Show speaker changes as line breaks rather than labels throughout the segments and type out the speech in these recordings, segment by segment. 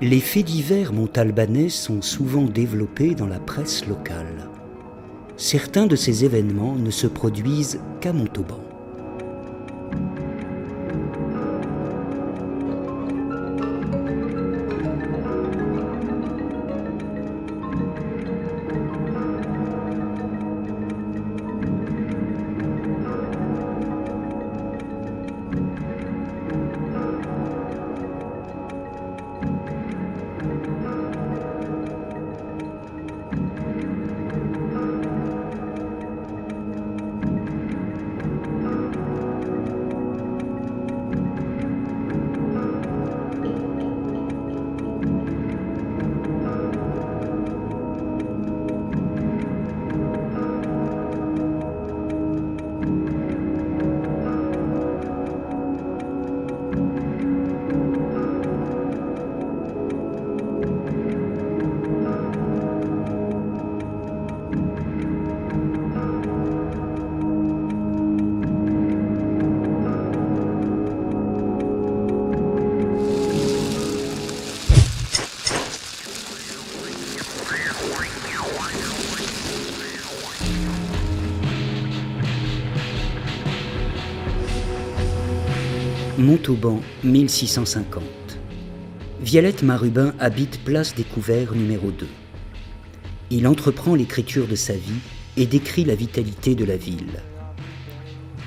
Les faits divers montalbanais sont souvent développés dans la presse locale. Certains de ces événements ne se produisent qu'à Montauban. Montauban, 1650. Violette Marubin habite place des Couverts numéro 2. Il entreprend l'écriture de sa vie et décrit la vitalité de la ville.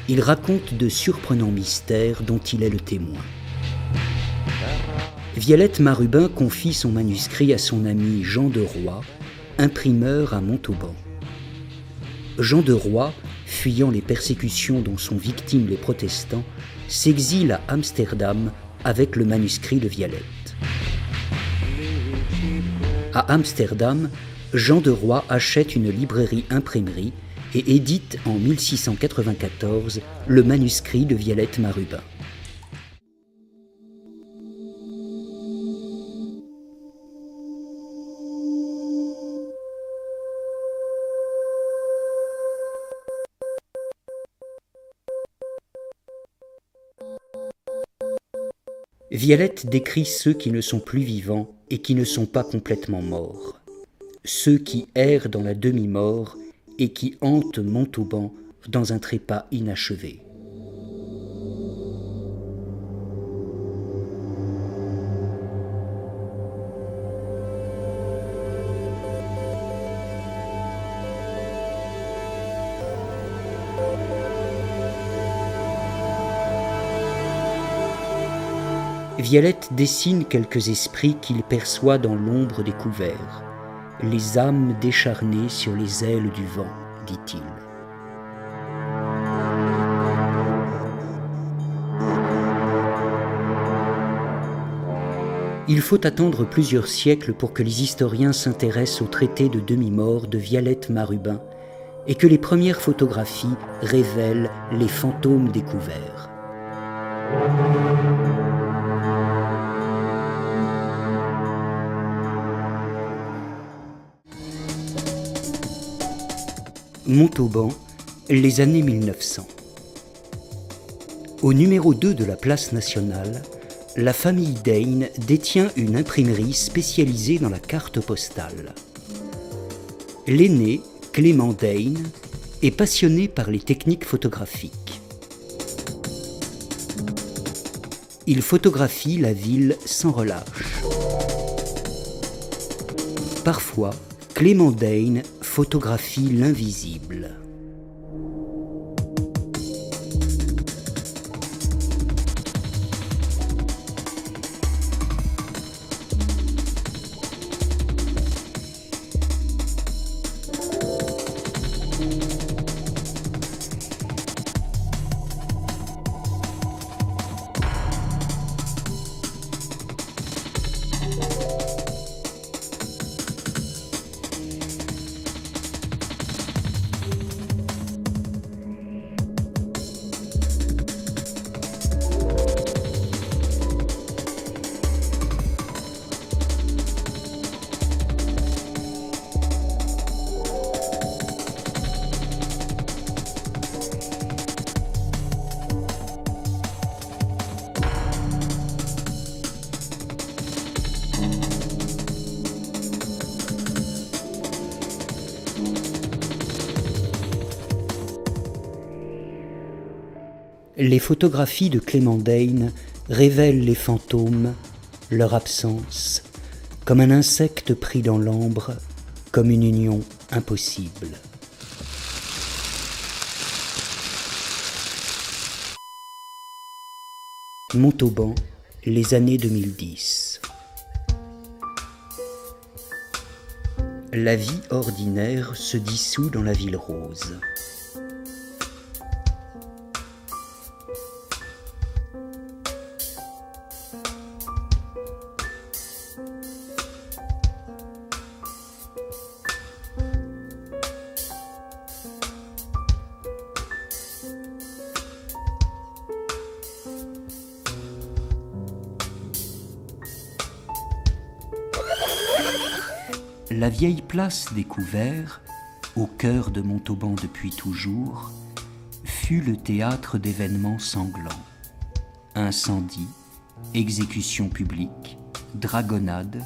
Il raconte de surprenants mystères dont il est le témoin. Violette Marubin confie son manuscrit à son ami Jean de Roy, imprimeur à Montauban. Jean de Roy, fuyant les persécutions dont sont victimes les protestants, s'exile à Amsterdam avec le manuscrit de Violette. À Amsterdam, Jean de Roy achète une librairie-imprimerie et édite en 1694 le manuscrit de Violette Marubin. Violette décrit ceux qui ne sont plus vivants et qui ne sont pas complètement morts, ceux qui errent dans la demi-mort et qui hantent Montauban dans un trépas inachevé. Violette dessine quelques esprits qu'il perçoit dans l'ombre des couverts, les âmes décharnées sur les ailes du vent, dit-il. Il faut attendre plusieurs siècles pour que les historiens s'intéressent au traité de demi-mort de Violette Marubin et que les premières photographies révèlent les fantômes des couverts. Montauban, les années 1900. Au numéro 2 de la place nationale, la famille Dane détient une imprimerie spécialisée dans la carte postale. L'aîné, Clément Dane, est passionné par les techniques photographiques. Il photographie la ville sans relâche. Parfois, Clément Dane photographie l'invisible. Les photographies de Clément Dane révèlent les fantômes, leur absence, comme un insecte pris dans l'ambre, comme une union impossible. Montauban, les années 2010. La vie ordinaire se dissout dans la ville rose. La vieille place des Couverts, au cœur de Montauban depuis toujours, fut le théâtre d'événements sanglants. Incendies, exécutions publiques, dragonnades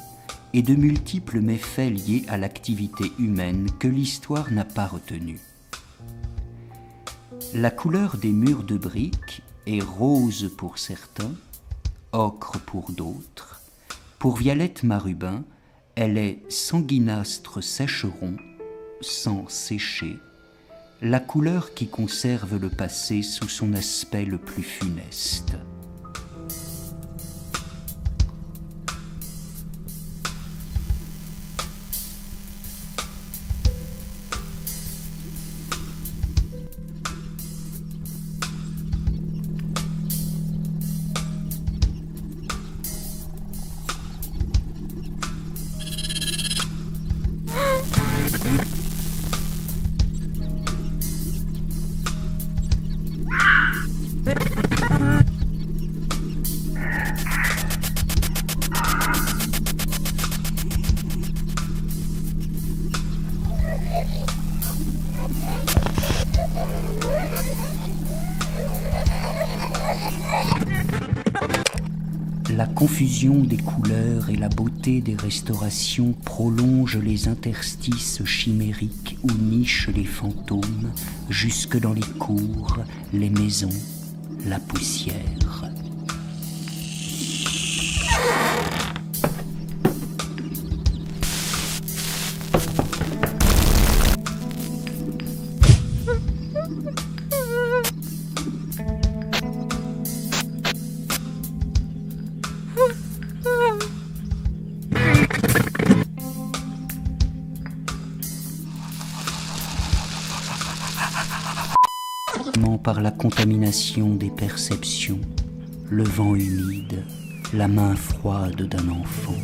et de multiples méfaits liés à l'activité humaine que l'histoire n'a pas retenus. La couleur des murs de briques est rose pour certains, ocre pour d'autres. Pour Violette Marubin, elle est sanguinastre sécheron, sang séché, la couleur qui conserve le passé sous son aspect le plus funeste. La confusion des couleurs et la beauté des restaurations prolongent les interstices chimériques où nichent les fantômes jusque dans les cours, les maisons, la poussière. Par la contamination des perceptions, le vent humide, la main froide d'un enfant.